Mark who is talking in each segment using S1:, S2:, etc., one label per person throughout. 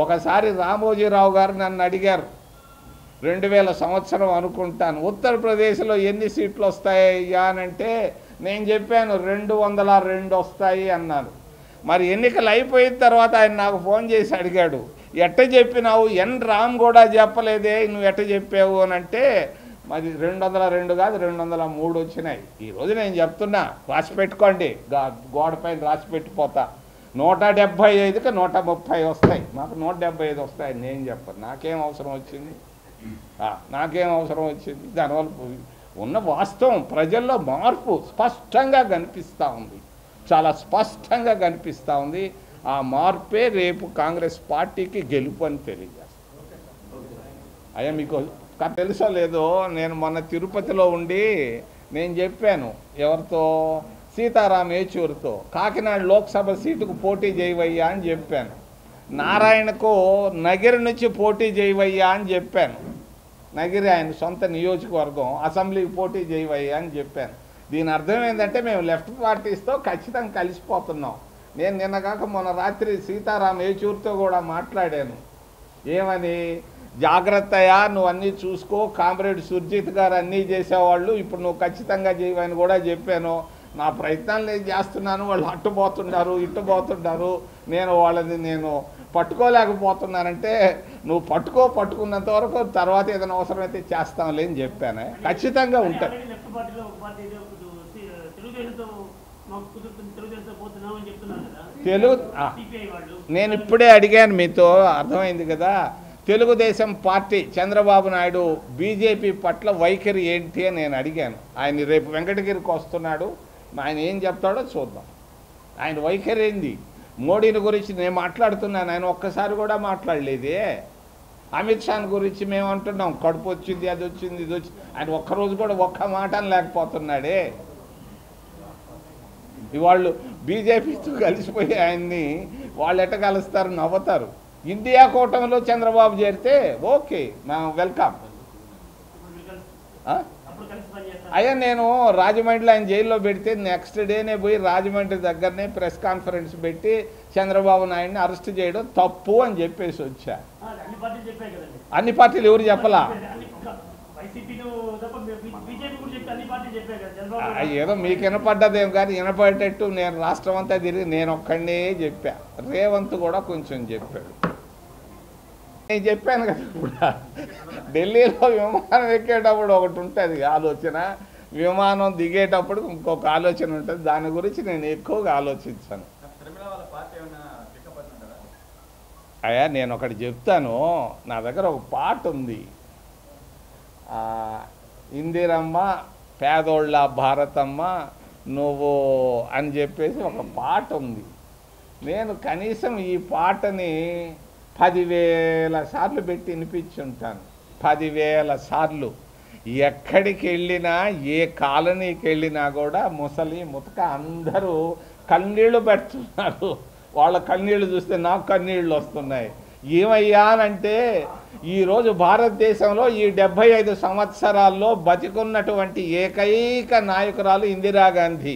S1: ఒకసారి రామోజీరావు గారు నన్ను అడిగారు, 2000 సంవత్సరం అనుకుంటాను, ఉత్తరప్రదేశ్లో ఎన్ని సీట్లు వస్తాయా అని అంటే నేను చెప్పాను 202 వస్తాయి అన్నాను. మరి ఎన్నికలు అయిపోయిన తర్వాత ఆయన నాకు ఫోన్ చేసి అడిగాడు, ఎట్ట చెప్పినావు, ఎన్ రామ్ కూడా చెప్పలేదే, నువ్వు ఎట్ట చెప్పావు అని అంటే మరి 202 కాదు 203 వచ్చినాయి. ఈరోజు నేను చెప్తున్నా, రాసి పెట్టుకోండి, గోడపైన రాసి పెట్టిపోతా, 175కి 130 వస్తాయి, మాకు 175 వస్తాయి. నేను చెప్పను, నాకేం అవసరం వచ్చింది, దానివల్ల ఉన్న వాస్తవం ప్రజల్లో మార్పు స్పష్టంగా కనిపిస్తూ ఉంది, చాలా స్పష్టంగా కనిపిస్తూ ఉంది. ఆ మార్పే రేపు కాంగ్రెస్ పార్టీకి గెలుపు అని తెలియజేస్తాను. అయ్యా మీకు తెలుసో లేదో, నేను మొన్న తిరుపతిలో ఉండి నేను చెప్పాను, ఎవరితో, సీతారాం యేచూరితో, కాకినాడ లోక్సభ సీటుకు పోటీ చేయవయ్యా అని చెప్పాను. నారాయణకు నగిరి నుంచి పోటీ చేయవయ్యా అని చెప్పాను. నగిరి ఆయన సొంత నియోజకవర్గం, అసెంబ్లీకి పోటీ చేయవయ్యా అని చెప్పాను. దీని అర్థం ఏంటంటే మేము లెఫ్ట్ పార్టీస్తో ఖచ్చితంగా కలిసిపోతున్నాం. నేను నిన్నగాక మొన్న రాత్రి సీతారాం యేచూరితో కూడా మాట్లాడాను. ఏమని, జాగ్రత్తయా, నువ్వు అన్నీ చూసుకో, కామ్రేడ్ సుర్జిత్ గారు అన్నీ చేసేవాళ్ళు, ఇప్పుడు నువ్వు ఖచ్చితంగా చేయవని కూడా చెప్పాను. నా ప్రయత్నాలు నేను చేస్తున్నాను, వాళ్ళు అట్టుపోతున్నారు ఇట్టుపోతున్నారు, నేను వాళ్ళని పట్టుకోలేకపోతున్నానంటే, నువ్వు పట్టుకున్నంత వరకు తర్వాత ఏదైనా అవసరమైతే చేస్తాంలే అని చెప్పాను. ఖచ్చితంగా ఉంటాను. నేను ఇప్పుడే అడిగాను, మీతో అర్థమైంది కదా. తెలుగుదేశం పార్టీ చంద్రబాబు నాయుడు బీజేపీ పట్ల వైఖరి ఏంటి అని నేను అడిగాను. ఆయన రేపు వెంకటగిరికి వస్తున్నాడు, ఆయన ఏం చెప్తాడో చూద్దాం. ఆయన వైఖరి ఏంది, మోడీని గురించి నేను మాట్లాడుతున్నాను, ఆయన ఒక్కసారి కూడా మాట్లాడలేదే. అమిత్ షాని గురించి మేము అంటున్నాం, కడుపు వచ్చింది, అది వచ్చింది, ఇది వచ్చింది, ఆయన ఒక్కరోజు కూడా ఒక్క మాట లేకపోతున్నాడే. వాళ్ళు బీజేపీతో కలిసిపోయి ఆయన్ని వాళ్ళు ఎట్ట కలుస్తారు, నవ్వుతారు. ఇండియా కూటమిలో చంద్రబాబు చేరితే ఓకే, మేము వెల్కమ్. అయ్యా నేను రాజమండ్రిలో ఆయన జైల్లో పెడితే నెక్స్ట్ డేనే పోయి రాజమండ్రి దగ్గరనే ప్రెస్ కాన్ఫరెన్స్ పెట్టి చంద్రబాబు నాయుడిని అరెస్ట్ చేయడం తప్పు అని చెప్పేసి వచ్చా. అన్ని పార్టీలు ఎవరు చెప్పలా, ఏదో మీకు వినపడ్డదేం కానీ వినపడేటట్టు నేను రాష్ట్రం అంతా తిరిగి నేను ఒక్కడే చెప్పా. రేవంత్ కూడా కొంచెం చెప్పాడు. నేను చెప్పాను కదా, కూడా ఢిల్లీలో విమానం ఎక్కేటప్పుడు ఒకటి ఉంటుంది ఆలోచన, విమానం దిగేటప్పుడు ఇంకొక ఆలోచన ఉంటుంది. దాని గురించి నేను ఎక్కువగా ఆలోచించాను. అయ్యా నేను ఒకటి చెప్తాను, నా దగ్గర ఒక పాట ఉంది, ఇందిరమ్మ పేదోళ్ళ భారతమ్మ నువ్వు అని చెప్పేసి ఒక పాట ఉంది. నేను కనీసం ఈ పాటని 10,000 సార్లు పెట్టి వినిపించుంటాను. 10,000 సార్లు. ఎక్కడికి వెళ్ళినా, ఏ కాలనీకి వెళ్ళినా కూడా ముసలి ముతక అందరూ కన్నీళ్లు పెడుతున్నారు. వాళ్ళ కన్నీళ్లు చూస్తే నాకు కన్నీళ్ళు వస్తున్నాయి. ఏమయ్యానంటే ఈరోజు భారతదేశంలో ఈ 75 సంవత్సరాల్లో బతికున్నటువంటి ఏకైక నాయకురాలు ఇందిరాగాంధీ.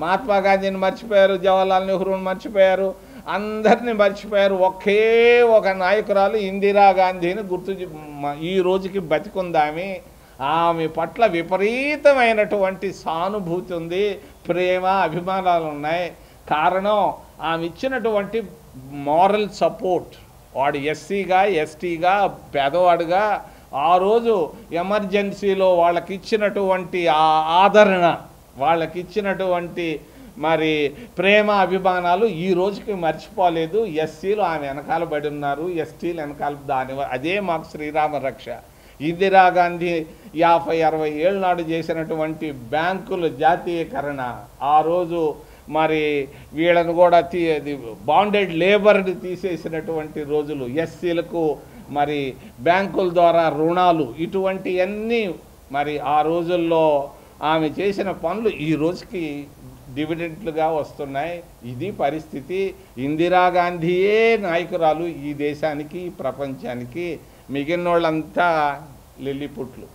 S1: మహాత్మా గాంధీని మర్చిపోయారు, జవహర్లాల్ నెహ్రూని మర్చిపోయారు, అందరినీ మర్చిపోయారు. ఒకే ఒక నాయకురాలు ఇందిరాగాంధీని ఈ రోజుకి బతికుందామి. ఆమె పట్ల విపరీతమైనటువంటి సానుభూతి ఉంది, ప్రేమ అభిమానాలు ఉన్నాయి. కారణం ఆమె ఇచ్చినటువంటి మారల్ సపోర్ట్. వాడు ఎస్సీగా ఎస్టీగా పేదవాడుగా ఆ రోజు ఎమర్జెన్సీలో వాళ్ళకి ఇచ్చినటువంటి ఆ ఆదరణ, వాళ్ళకి ఇచ్చినటువంటి మరి ప్రేమ అభిమానాలు ఈ రోజుకి మర్చిపోలేదు. ఎస్సీలు ఆమె వెనకాల పడి ఉన్నారు, ఎస్టీలు వెనకాల అదే మాకు శ్రీరామ రక్ష. ఇందిరాగాంధీ 50-60 ఏళ్ళ నాడు చేసినటువంటి బ్యాంకుల జాతీయకరణ, ఆ రోజు మరి వీళ్ళను కూడా బాండెడ్ లేబర్ని తీసేసినటువంటి రోజులు, ఎస్సీలకు మరి బ్యాంకుల ద్వారా రుణాలు, ఇటువంటివన్నీ మరి ఆ రోజుల్లో ఆమె చేసిన పనులు ఈ రోజుకి డివిడెంట్లుగా వస్తున్నాయి. ఇది పరిస్థితి. ఇందిరాగాంధీయే నాయకురాలు ఈ దేశానికి, ప్రపంచానికి. మిగిలిన వాళ్ళంతా లిల్లిపుట్లు.